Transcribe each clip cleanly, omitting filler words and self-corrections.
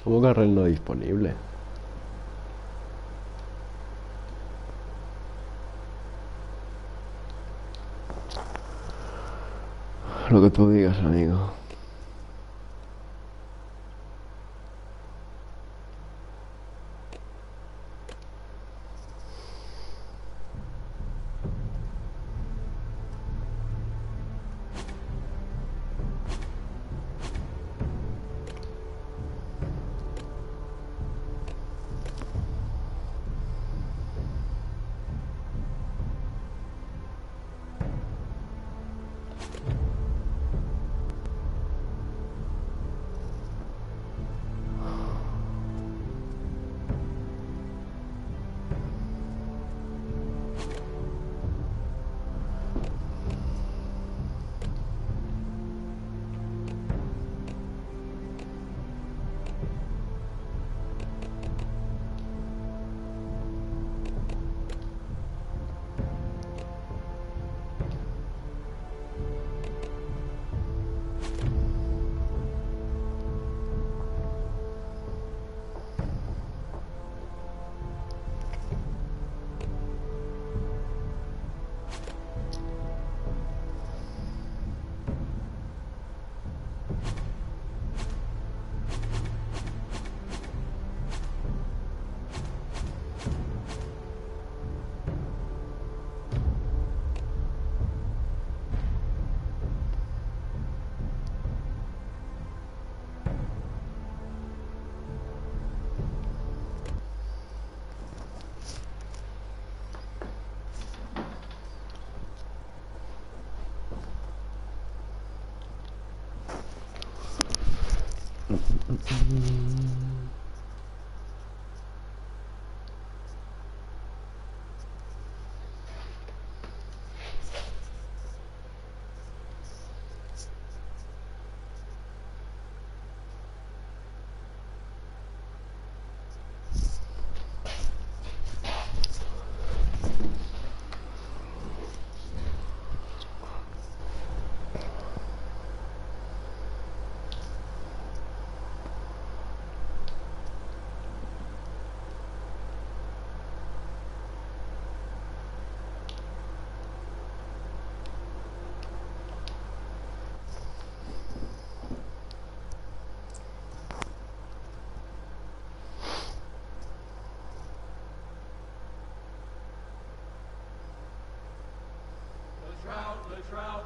¿Cómo que red no disponible? Lo que tú digas, amigo.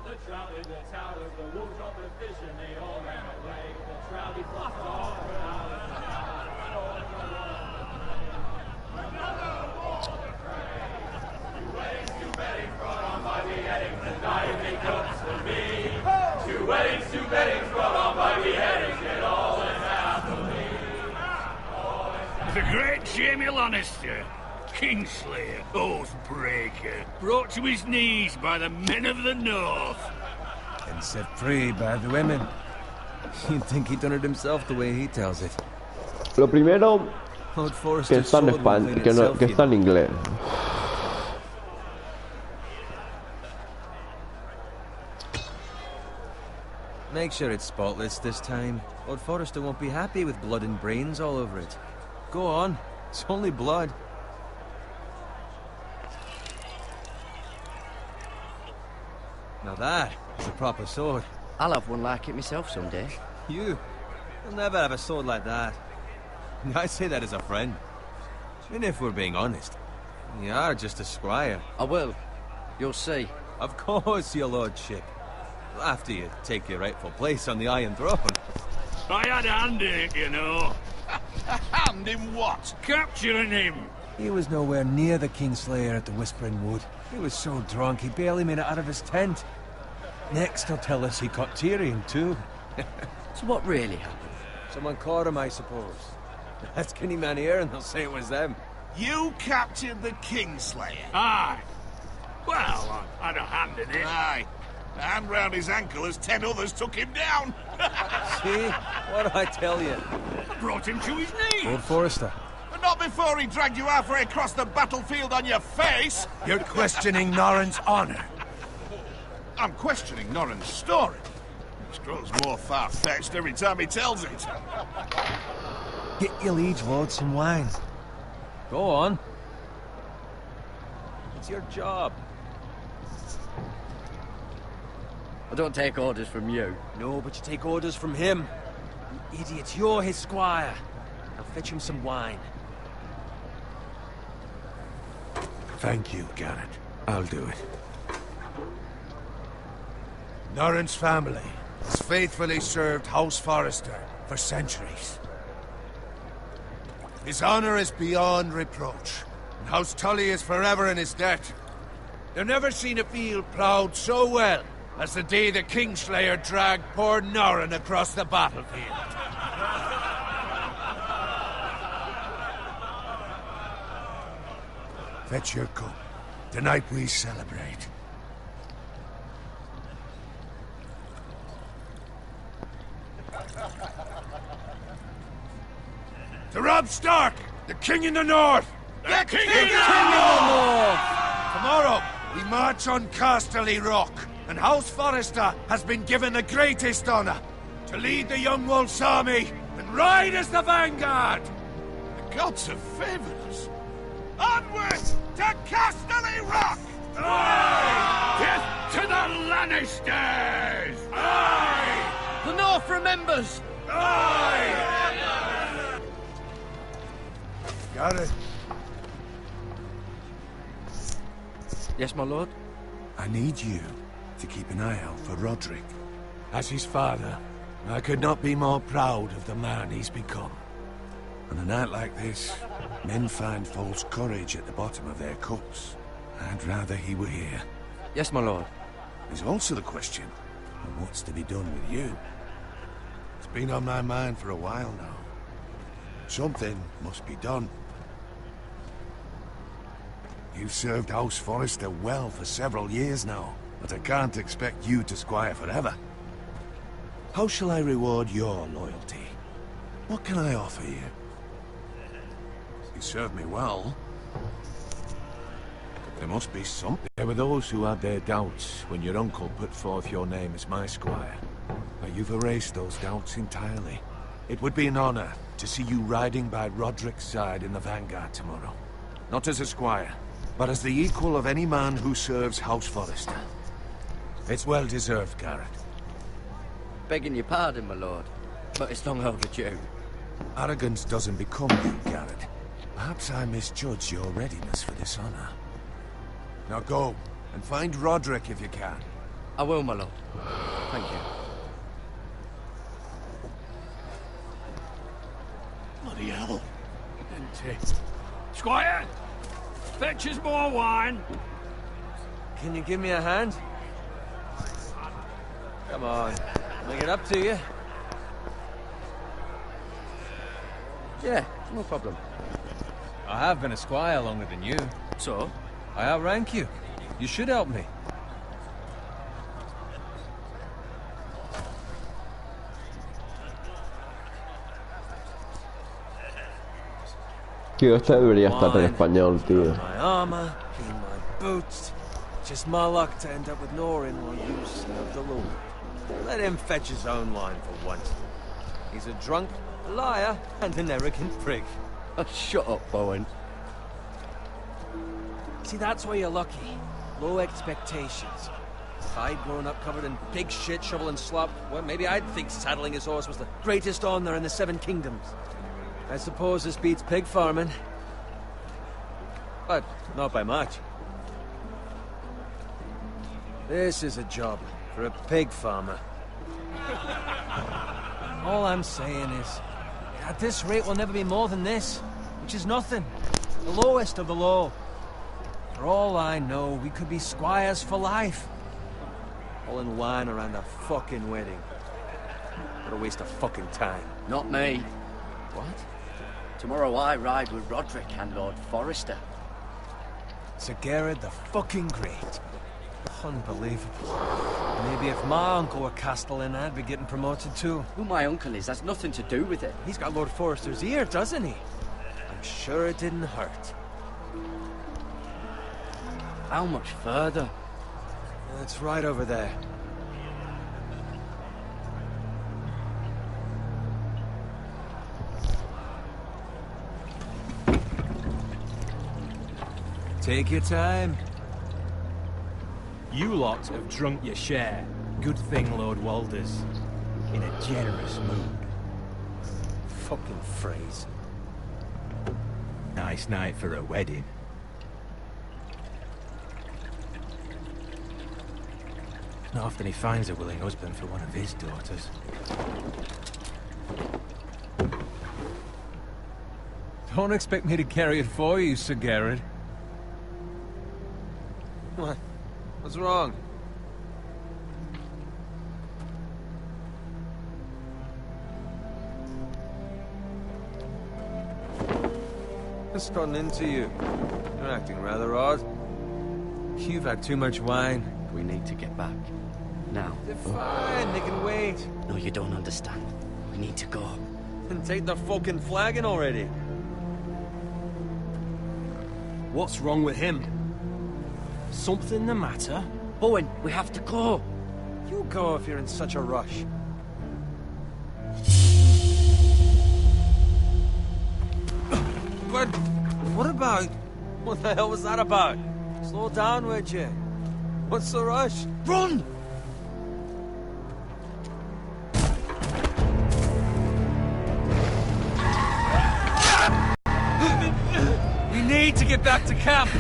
The trout in the towers, the wolves dropped the fish and they all ran away. The trout he flopped off without a Two weddings brought on by beheadings, and diving cups for me. Two weddings brought on by beheadings, yet all is happily. The great Jamie Lannister, Kingslayer, Oathbreaker, brought to his knees by the men of the North. And set free by the women. You'd think he'd done it himself the way he tells it. Lo primero que está en español, que está en inglés. Make sure it's spotless this time. Lord Forrester won't be happy with blood and brains all over it. Go on, it's only blood. Now that is a proper sword. I'll have one like it myself someday. You'll never have a sword like that. I say that as a friend. And if we're being honest, you are just a squire. I will. You'll see. Of course, your lordship. After you take your rightful place on the Iron Throne. I had a hand in it, you know. A hand in what? Capturing him. He was nowhere near the Kingslayer at the Whispering Wood. He was so drunk he barely made it out of his tent. Next he'll tell us he caught Tyrion too. So what really happened? Someone caught him, I suppose. Ask any man here and they'll say it was them. You captured the Kingslayer? Aye. Well, I had a hand in it. Aye. A hand round his ankle as 10 others took him down. See? What do I tell you? I brought him to his knees. Lord Forrester. But not before he dragged you halfway across the battlefield on your face. You're questioning Norrin's honor. I'm questioning Norrin's story. Which grows more far-fetched every time he tells it. Get your liege lord some wine. Go on. It's your job. I don't take orders from you. No, but you take orders from him. You idiot, you're his squire. Now fetch him some wine. Thank you, Garrett. I'll do it. Norrin's family has faithfully served House Forrester for centuries. His honor is beyond reproach, and House Tully is forever in his debt. They've never seen a field ploughed so well as the day the Kingslayer dragged poor Norrin across the battlefield. Fetch your cup. Tonight we celebrate. To Robb Stark, the King in the North! The King in the North! Tomorrow, we march on Casterly Rock, and House Forrester has been given the greatest honor to lead the Young Wolf's army and ride as the vanguard! The gods have favored us. Onward to Casterly Rock! Aye! Death to the Lannisters! Aye! The North remembers! Aye! Got it. Yes, my lord? I need you to keep an eye out for Roderick. As his father, I could not be more proud of the man he's become. On a night like this, men find false courage at the bottom of their cups. I'd rather he were here. Yes, my lord. There's also the question of what's to be done with you. It's been on my mind for a while now. Something must be done. You've served House Forrester well for several years now, but I can't expect you to squire forever. How shall I reward your loyalty? What can I offer you? You served me well. There must be something. There were those who had their doubts when your uncle put forth your name as my squire. But you've erased those doubts entirely. It would be an honor to see you riding by Roderick's side in the vanguard tomorrow. Not as a squire, but as the equal of any man who serves House Forrester. It's well deserved, Garrett. Begging your pardon, my lord, but it's long overdue. Arrogance doesn't become you, Garrett. Perhaps I misjudge your readiness for this honor. Now go, and find Roderick if you can. I will, my lord. Thank you. Bloody hell. Squire, fetch us more wine. Can you give me a hand? Come on, make it up to you. Yeah, no problem. I have been a squire longer than you. So? I outrank you. You should help me. Tío, este debería estar en español, tío. My armor, clean my boots. Just my luck to end up with Norrin while you serve the Lord. Let him fetch his own line for once. He's a drunk, a liar, and an arrogant prick. Oh, shut up, Bowen. See, that's why you're lucky. Low expectations. If I'd grown up covered in pig shit, shovel and slop, well, maybe I'd think saddling his horse was the greatest honor in the Seven Kingdoms. I suppose this beats pig farming. But not by much. This is a job for a pig farmer. All I'm saying is, at this rate we'll never be more than this, which is nothing. The lowest of the low. For all I know, we could be squires for life. All in wine around a fucking wedding. What a waste of fucking time. Not me. What? Tomorrow I ride with Roderick and Lord Forrester. Sir Garrett the fucking Great. Unbelievable. Maybe if my uncle were Castellan, I'd be getting promoted too. Who my uncle is has nothing to do with it. He's got Lord Forrester's ear, doesn't he? I'm sure it didn't hurt. How much further? It's right over there. Take your time. You lot have drunk your share. Good thing Lord Walder's in a generous mood. Fucking phrase. Nice night for a wedding. Not often he finds a willing husband for one of his daughters. Don't expect me to carry it for you, Sir Garrett. What? What's wrong? What's gotten into you? You're acting rather odd. You've had too much wine. We need to get back. Now. They're fine, they can wait. No, you don't understand. We need to go. Then take the fucking flagon already. What's wrong with him? Something the matter? Owen, we have to go. You go if you're in such a rush. But what about? What the hell was that about? Slow down, would you? What's the rush? Run! We need to get back to camp.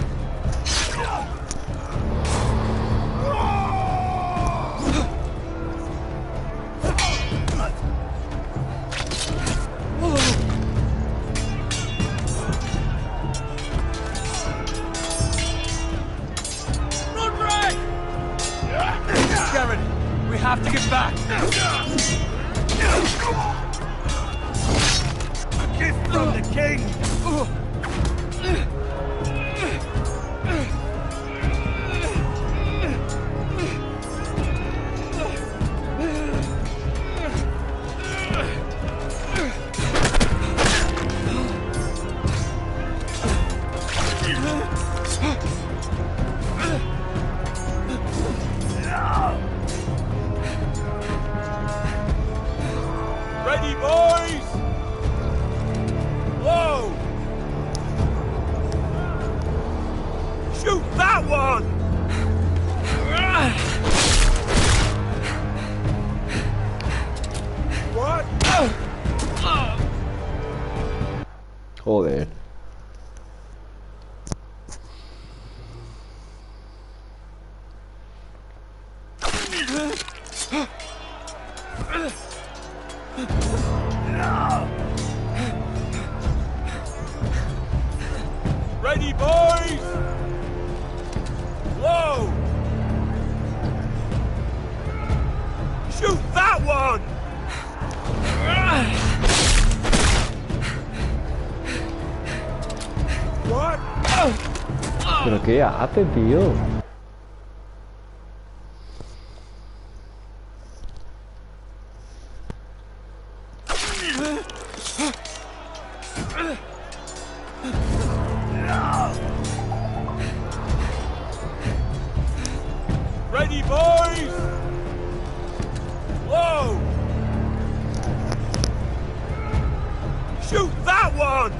We have to get back. A gift from the king. Ready, boys? Whoa! Shoot that one! What? Joder. Ready, boys? Whoa! Shoot that one! What? ¿Pero qué hace, tío? Ready, boys? Whoa! Shoot that one!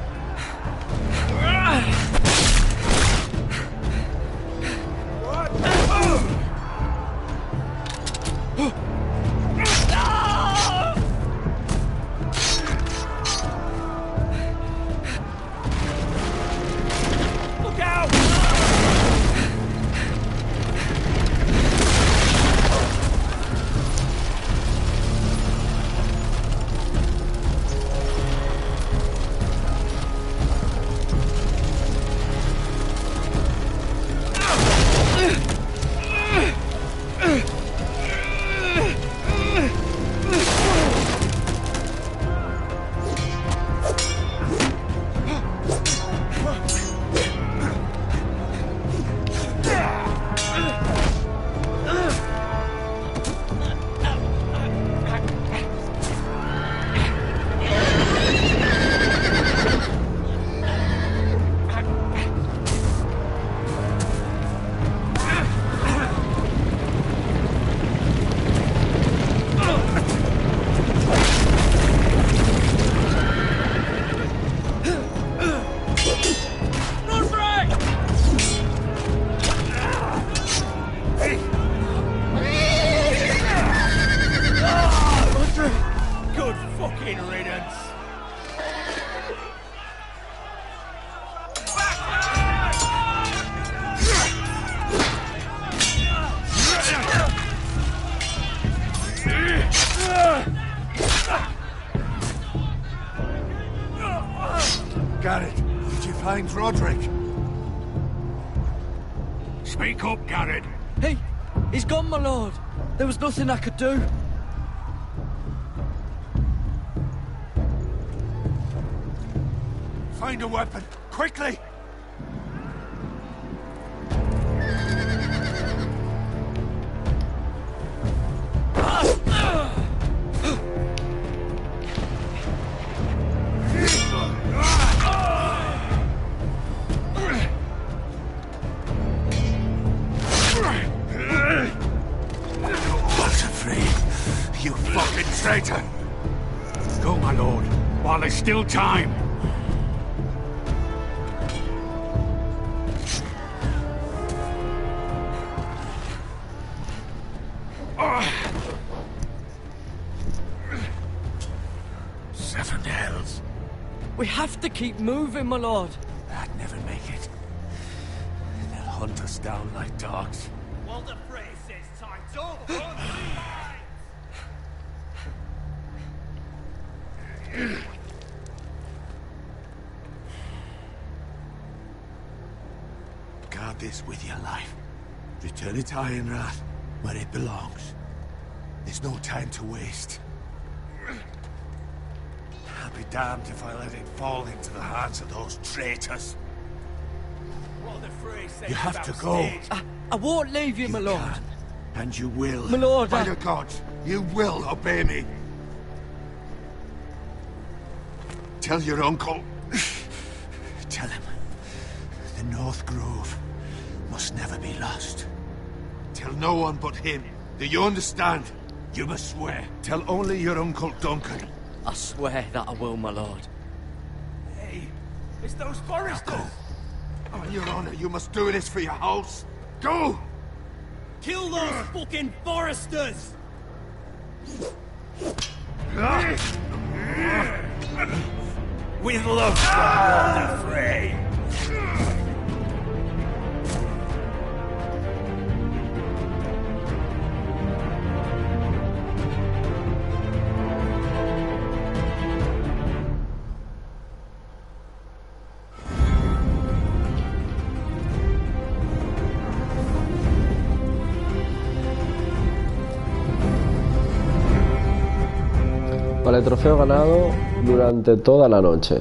Speak up, Garrett. He's gone, my lord. There was nothing I could do. Find a weapon, quickly! You fucking traitor! Go, my lord, while there's still time. Seven hells. We have to keep moving, my lord. I'd never make it. They'll hunt us down like dogs. Well, the phrase says time's up. Guard this with your life. Return it to Ironrath, where it belongs. There's no time to waste. I'll be damned if I let it fall into the hands of those traitors. Well, the phrase says You have to go. I won't leave you, my lord. Can, and you will. My lord, By the gods, you will obey me. Tell your uncle. Tell him. The North Grove must never be lost. Tell no one but him. Do you understand? You must swear. Tell only your Uncle Duncan. I swear that I will, my lord. Hey, it's those foresters. Go. On your honor, you must do this for your house. Go! Kill those fucking foresters! With love, the fray. Vale, trofeo ganado durante toda la noche.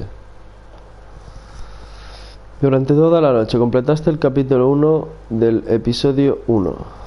Durante toda la noche completaste el capítulo 1 del episodio 1.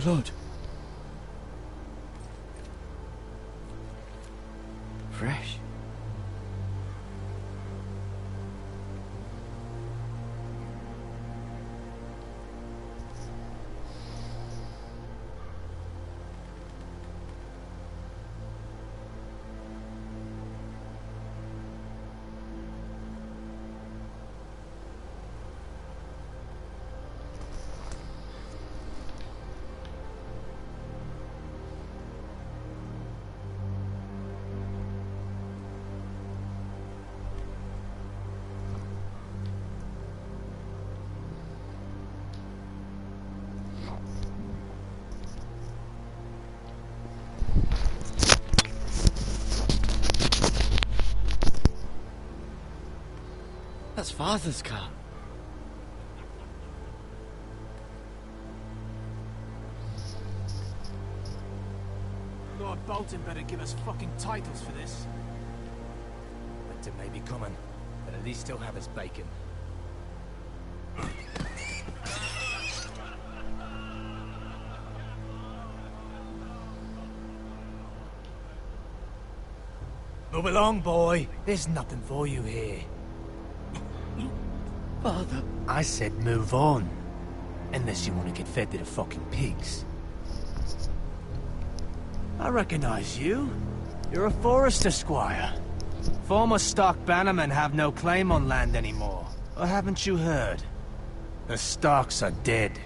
Lord. Fresh. That's Father's car. Lord Bolton better give us fucking titles for this. Winter may be coming, but at least he'll have his bacon. Move along, boy. There's nothing for you here. Father. I said move on. Unless you want to get fed to the fucking pigs. I recognize you. You're a forester squire. Former stock bannermen have no claim on land anymore. Or haven't you heard? The Starks are dead.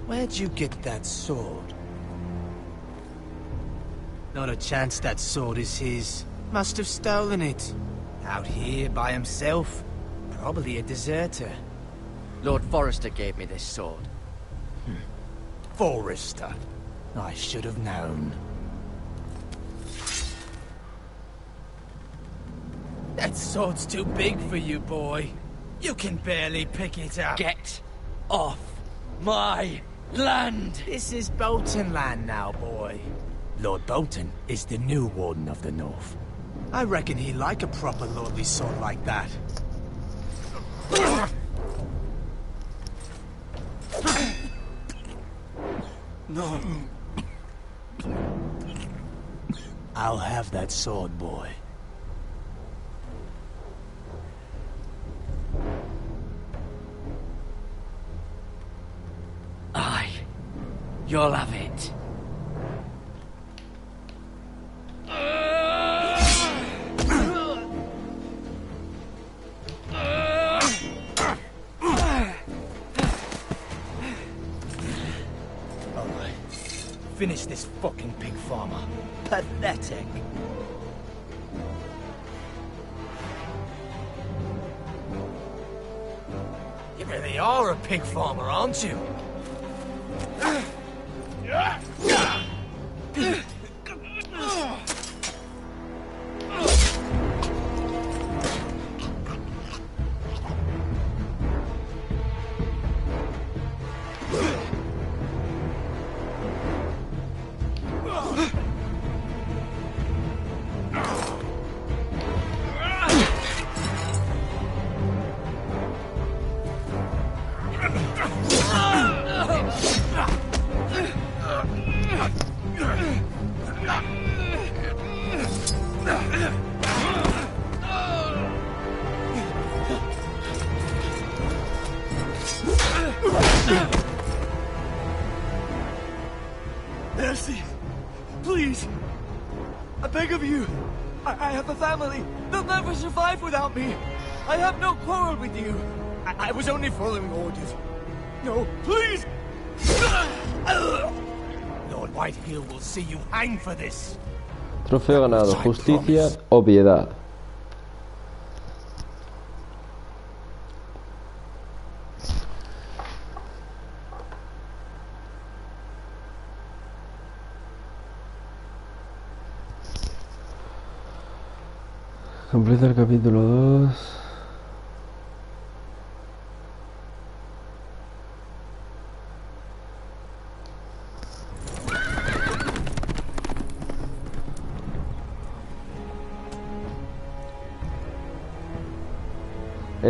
Where'd you get that sword? Not a chance that sword is his. Must have stolen it. Out here by himself. Probably a deserter. Lord Forrester gave me this sword. Forester. I should have known. That sword's too big for you, boy. You can barely pick it up. Get off my land! This is Bolton land now, boy. Lord Bolton is the new Warden of the North. I reckon he'd like a proper lordly sword like that. No. I'll have that sword, boy. Aye. You'll have it. Finish this fucking pig farmer. Pathetic. You really are a pig farmer, aren't you? Mercy! Please! I beg of you! I have a family! They'll never survive without me! I have no quarrel with you! I was only following orders. No, please! Lord Whitehill will see you hang for this. Trofeo ganado, justicia o piedad. Completa el capítulo 2.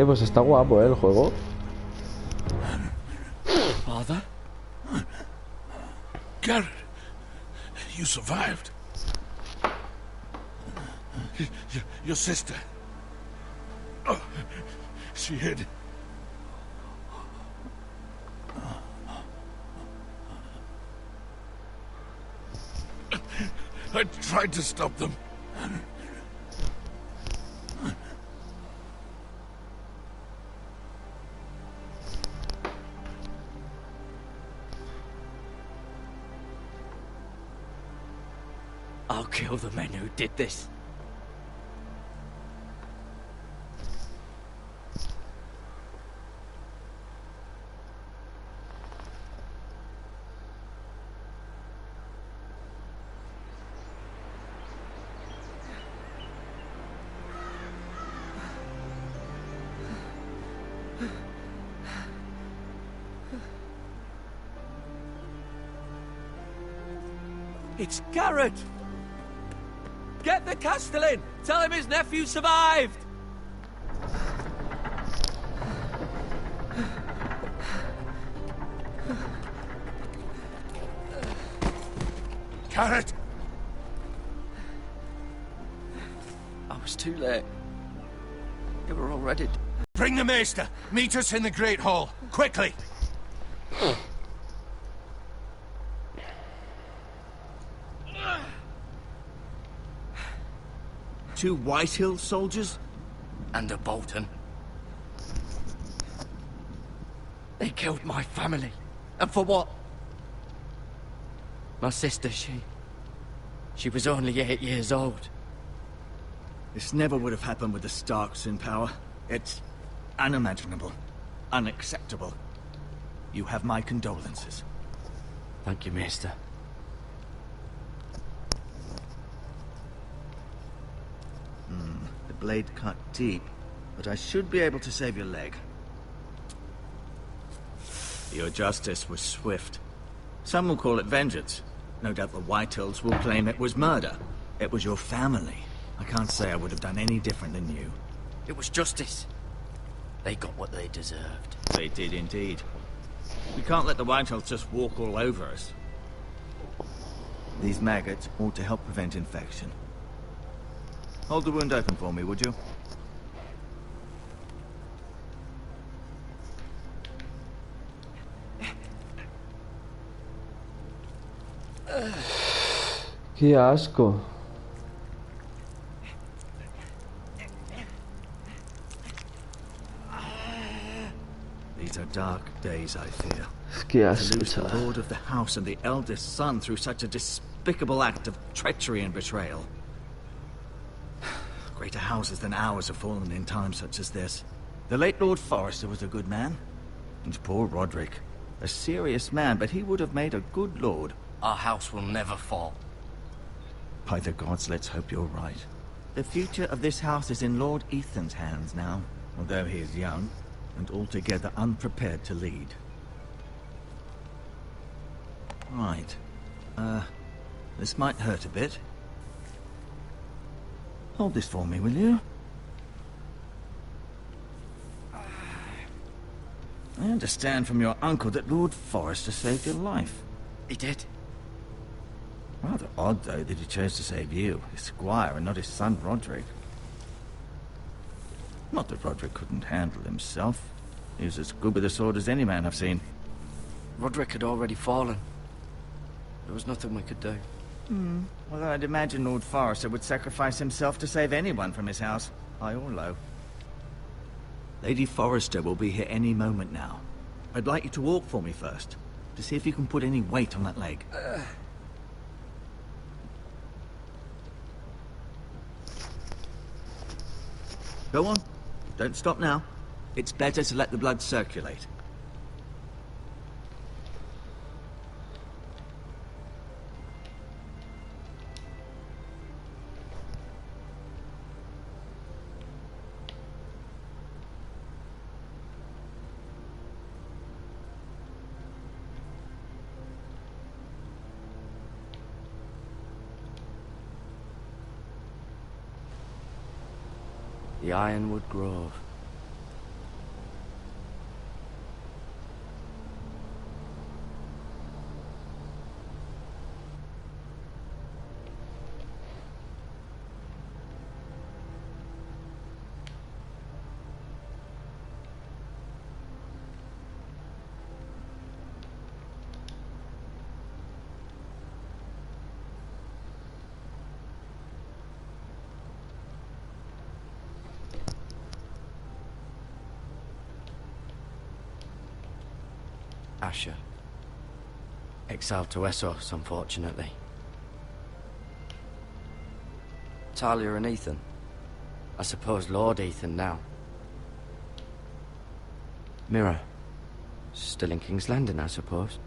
Pues está guapo, el juego. Father? Garrett, you survived. Your sister. Oh, she hid. I tried to stop them. I'll kill the men who did this. It's Garrett! Get the Castellan! Tell him his nephew survived! Garrett! I was too late. They were already... Bring the Maester! Meet us in the Great Hall! Quickly! Two Whitehill soldiers? And a Bolton. They killed my family. And for what? My sister, she was only 8 years old. This never would have happened with the Starks in power. It's unimaginable. Unacceptable. You have my condolences. Thank you, Maester. The blade cut deep, but I should be able to save your leg. Your justice was swift. Some will call it vengeance. No doubt the Whitehills will claim it was murder. It was your family. I can't say I would have done any different than you. It was justice. They got what they deserved. They did indeed. We can't let the Whitehills just walk all over us. These maggots ought to help prevent infection. Hold the wound open for me, would you? Qué asco. These are dark days, I fear. Qué To asco, lose the chaval. lord of the house and the eldest son through such a despicable act of treachery and betrayal. Greater houses than ours have fallen in times such as this. The late Lord Forrester was a good man. And poor Roderick. A serious man, but he would have made a good lord. Our house will never fall. By the gods, let's hope you're right. The future of this house is in Lord Ethan's hands now, although he is young and altogether unprepared to lead. Right. This might hurt a bit. Hold this for me, will you? I understand from your uncle that Lord Forrester saved your life. He did. Rather odd, though, that he chose to save you, his squire, and not his son Roderick. Not that Roderick couldn't handle himself. He was as good with a sword as any man I've seen. Roderick had already fallen. There was nothing we could do. Well, I'd imagine Lord Forrester would sacrifice himself to save anyone from his house, high or low. Lady Forrester will be here any moment now. I'd like you to walk for me first, to see if you can put any weight on that leg. Go on. Don't stop now. It's better to let the blood circulate. The Ironwood Grove. Asher. Exiled to Essos, unfortunately. Talia and Ethan. I suppose Lord Ethan now. Mira. Still in King's Landing, I suppose.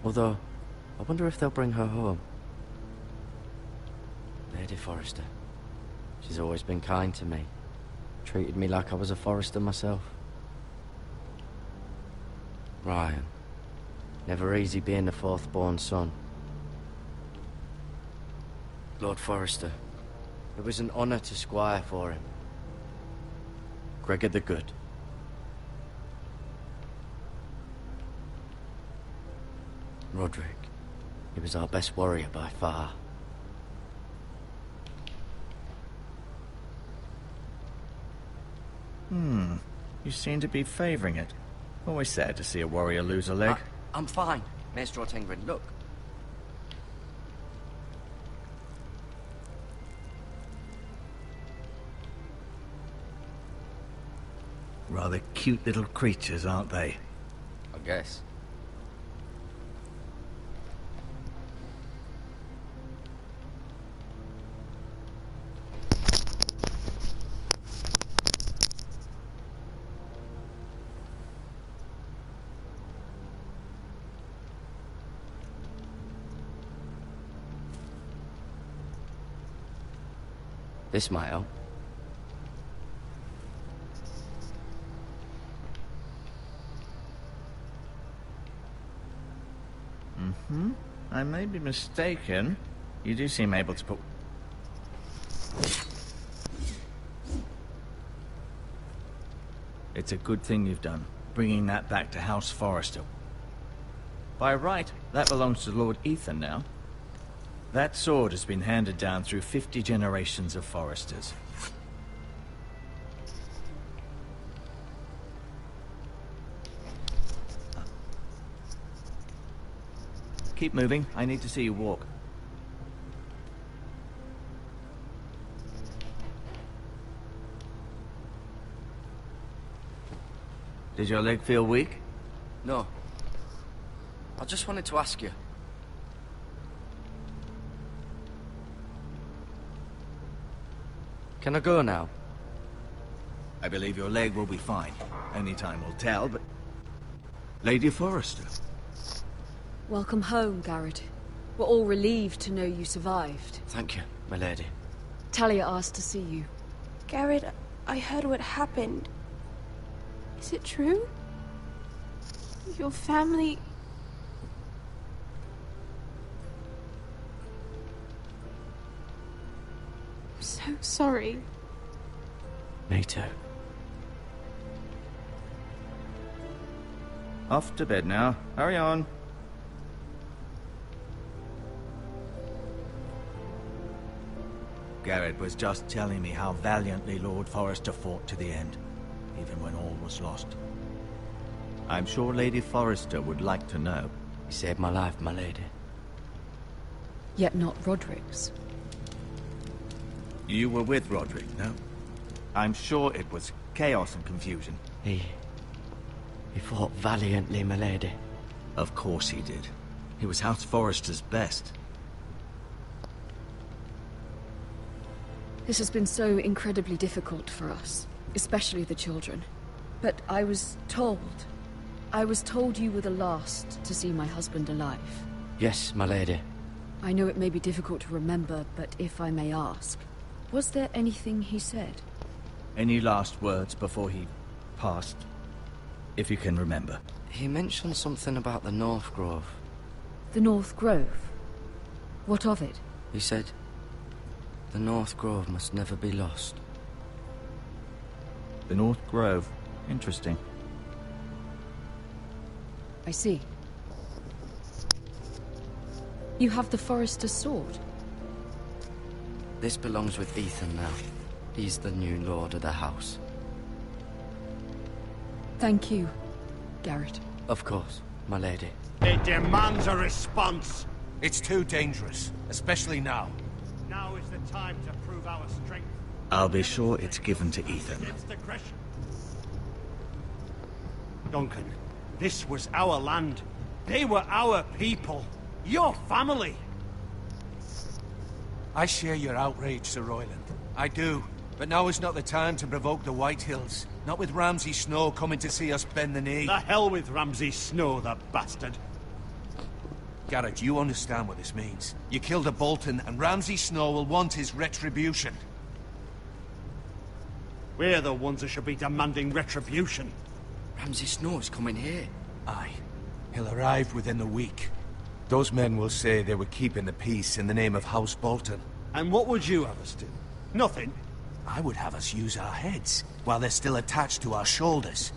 Although, I wonder if they'll bring her home. Lady Forrester. She's always been kind to me. Treated me like I was a Forrester myself. Ryan. Never easy being the fourth-born son. Lord Forrester. It was an honor to squire for him. Gregor the Good. Roderick. He was our best warrior by far. You seem to be favoring it. Always sad to see a warrior lose a leg. I'm fine, Maestro Tengrin. Look. Rather cute little creatures, aren't they? I guess. This might help. I may be mistaken. You do seem able to put... It's a good thing you've done, bringing that back to House Forrester. By right, that belongs to Lord Ethan now. That sword has been handed down through 50 generations of Forresters. Keep moving. I need to see you walk. Did your leg feel weak? No. I just wanted to ask you. Can I go now? I believe your leg will be fine. Only time will tell, but... Lady Forrester. Welcome home, Garrett. We're all relieved to know you survived. Thank you, my lady. Talia asked to see you. Garrett, I heard what happened. Is it true? Your family... I'm so sorry. Me too. Off to bed now. Hurry on. Garrett was just telling me how valiantly Lord Forrester fought to the end, even when all was lost. I'm sure Lady Forrester would like to know. You saved my life, my lady. Yet not Roderick's. You were with Roderick, no? I'm sure it was chaos and confusion. He fought valiantly, my lady. Of course he did. He was House Forrester's best. This has been so incredibly difficult for us, especially the children. But I was told you were the last to see my husband alive. Yes, my lady. I know it may be difficult to remember, but if I may ask, was there anything he said? Any last words before he passed? If you can remember. He mentioned something about the North Grove. The North Grove? What of it? He said, the North Grove must never be lost. The North Grove. Interesting. I see. You have the Forrester's sword. This belongs with Ethan now. He's the new lord of the house. Thank you, Garrett. Of course, my lady. It demands a response. It's too dangerous, especially now. Now is the time to prove our strength I'll be sure it's given to Ethan. against aggression. Duncan, this was our land. They were our people. Your family. I share your outrage, Sir Royland. I do. But now is not the time to provoke the Whitehills. Not with Ramsay Snow coming to see us bend the knee. The hell with Ramsay Snow, the bastard. Garrett, you understand what this means. You killed a Bolton, and Ramsay Snow will want his retribution. We're the ones that should be demanding retribution. Ramsay Snow's coming here. Aye. He'll arrive within the week. Those men will say they were keeping the peace in the name of House Bolton. And what would you have us do? Nothing. I would have us use our heads, while they're still attached to our shoulders.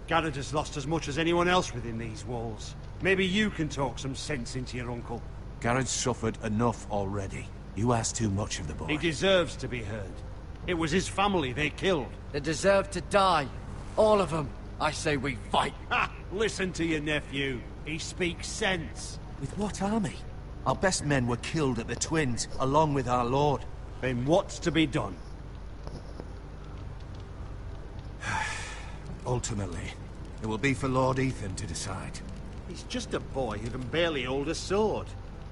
Garrett has lost as much as anyone else within these walls. Maybe you can talk some sense into your uncle. Garrett's suffered enough already. You ask too much of the boy. He deserves to be heard. It was his family they killed. They deserve to die. All of them. I say we fight. Ha! Listen to your nephew. He speaks sense. With what army? Our best men were killed at the Twins, along with our lord. Then what's to be done? Ultimately, it will be for Lord Ethan to decide. He's just a boy who can barely hold a sword.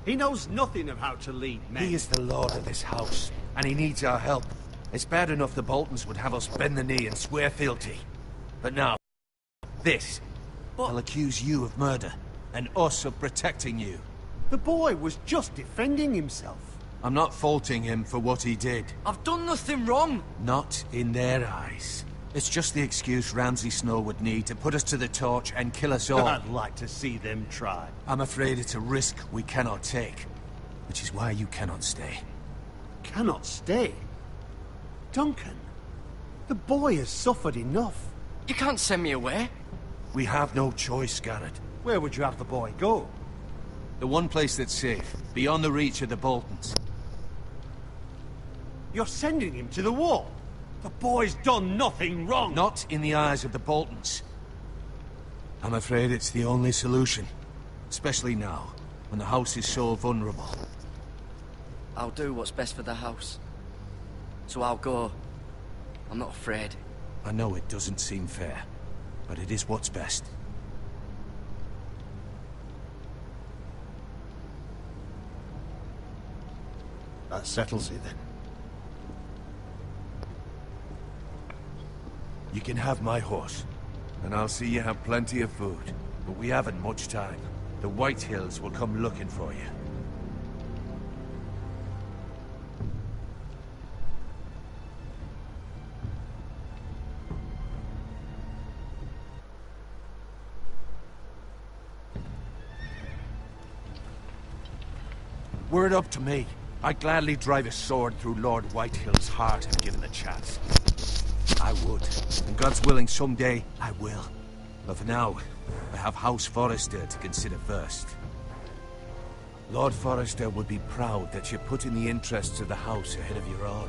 He knows nothing of how to lead men. He is the lord of this house, and he needs our help. It's bad enough the Boltons would have us bend the knee and swear fealty. But now, this. They'll accuse you of murder, and us of protecting you. The boy was just defending himself. I'm not faulting him for what he did. I've done nothing wrong. Not in their eyes. It's just the excuse Ramsay Snow would need to put us to the torch and kill us all. I'd like to see them try. I'm afraid it's a risk we cannot take, which is why you cannot stay. Cannot stay? Duncan, the boy has suffered enough. You can't send me away. We have no choice, Garrett. Where would you have the boy go? The one place that's safe, beyond the reach of the Boltons. You're sending him to the wall? The boy's done nothing wrong! Not in the eyes of the Boltons. I'm afraid it's the only solution. Especially now, when the house is so vulnerable. I'll do what's best for the house. So I'll go. I'm not afraid. I know it doesn't seem fair, but it is what's best. That settles it then. You can have my horse, and I'll see you have plenty of food. But we haven't much time. The White Hills will come looking for you. Were it up to me, I'd gladly drive a sword through Lord Whitehill's heart if given the chance. I would, and God's willing someday I will. But for now, I have House Forrester to consider first. Lord Forrester would be proud that you're putting the interests of the house ahead of your own.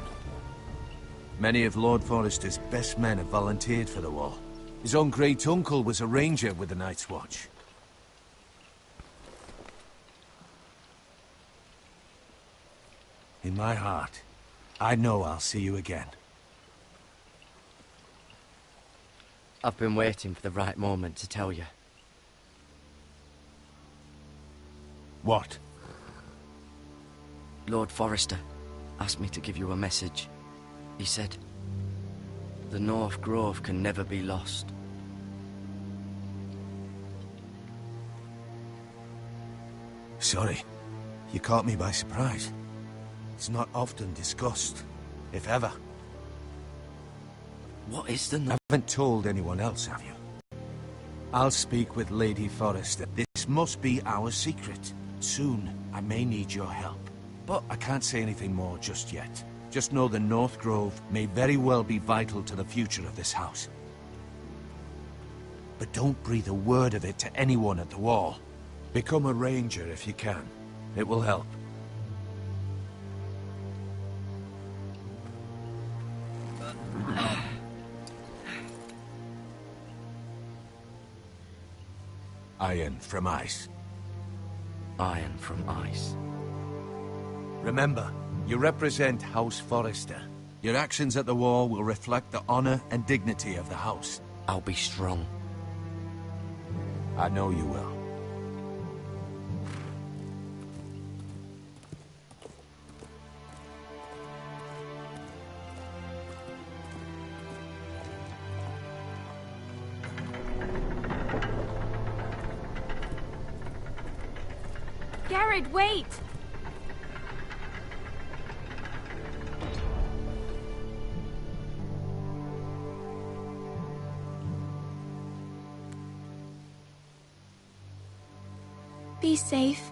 Many of Lord Forrester's best men have volunteered for the war. His own great-uncle was a ranger with the Night's Watch. In my heart, I know I'll see you again. I've been waiting for the right moment to tell you. What? Lord Forrester asked me to give you a message. He said, the North Grove can never be lost. Sorry, you caught me by surprise. It's not often discussed, if ever. What is the I haven't told anyone else, have you? I'll speak with Lady Forrester. This must be our secret. Soon, I may need your help. But I can't say anything more just yet. Just know the North Grove may very well be vital to the future of this house. But don't breathe a word of it to anyone at the wall. Become a ranger if you can. It will help. Iron from ice. Iron from ice. Remember, you represent House Forrester. Your actions at the war will reflect the honor and dignity of the house. I'll be strong. I know you will. Garrett, wait! Be safe.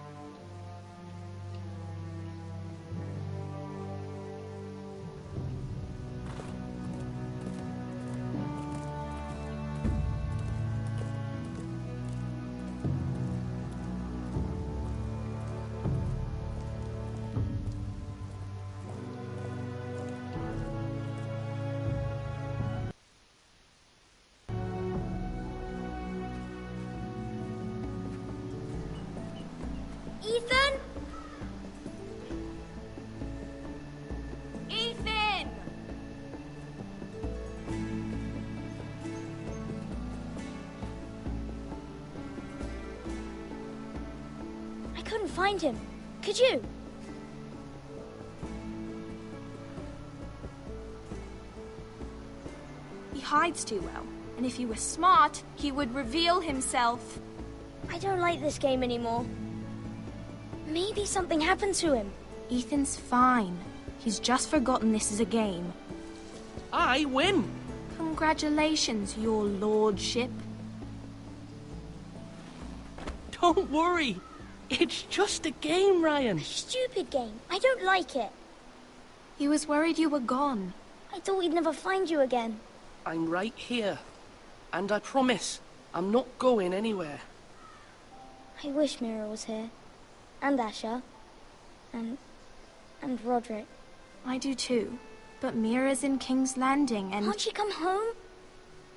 couldn't find him. Could you? He hides too well, and if he were smart, he would reveal himself. I don't like this game anymore. Maybe something happened to him. Ethan's fine. He's just forgotten this is a game. I win! Congratulations, your lordship. Don't worry. It's just a game, Ryan. A stupid game. I don't like it. He was worried you were gone. I thought we'd never find you again. I'm right here. And I promise, I'm not going anywhere. I wish Mira was here. And Asher. And Roderick. I do too. But Mira's in King's Landing and... Can't she come home?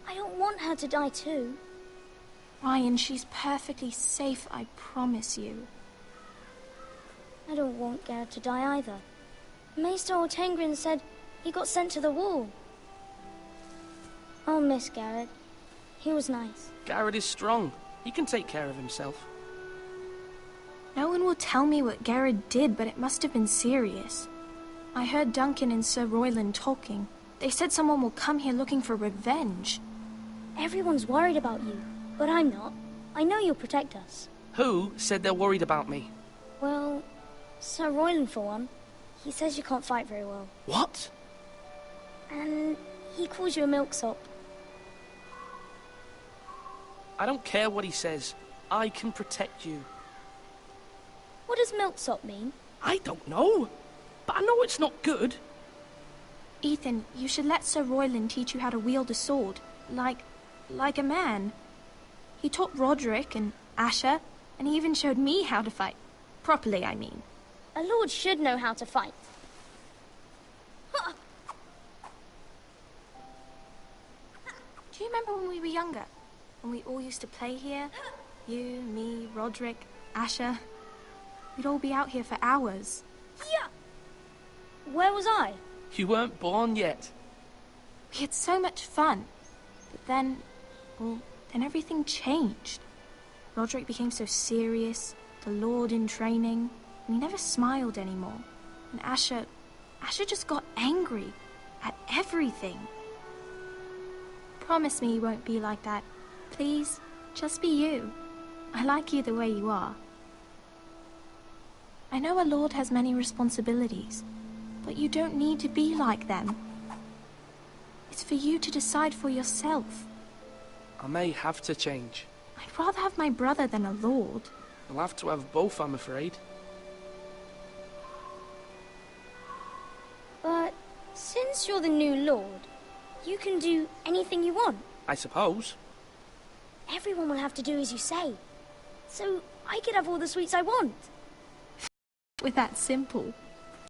I don't want her to die too. Ryan, she's perfectly safe, I promise you. I don't want Garrett to die either. Maester Ortengrin said he got sent to the wall. I'll miss Garrett. He was nice. Garrett is strong. He can take care of himself. No one will tell me what Garrett did, but it must have been serious. I heard Duncan and Sir Royland talking. They said someone will come here looking for revenge. Everyone's worried about you, but I'm not. I know you'll protect us. Who said they're worried about me? Well, Sir Royland for one. He says you can't fight very well. What? And he calls you a milksop. I don't care what he says. I can protect you. What does milksop mean? I don't know. But I know it's not good. Ethan, you should let Sir Royland teach you how to wield a sword. Like a man. He taught Roderick and Asher, and he even showed me how to fight. Properly, I mean. A lord should know how to fight. Do you remember when we were younger? When we all used to play here? You, me, Roderick, Asher. We'd all be out here for hours. Yeah. Where was I? You weren't born yet. We had so much fun. But then, then everything changed. Roderick became so serious, the Lord in training, and he never smiled anymore. And Asher just got angry at everything. Promise me you won't be like that. Please, just be you. I like you the way you are. I know a lord has many responsibilities, but you don't need to be like them. It's for you to decide for yourself. I may have to change. I'd rather have my brother than a lord. I'll have to have both, I'm afraid. But since you're the new lord, you can do anything you want. I suppose. Everyone will have to do as you say. So I could have all the sweets I want. With that simple.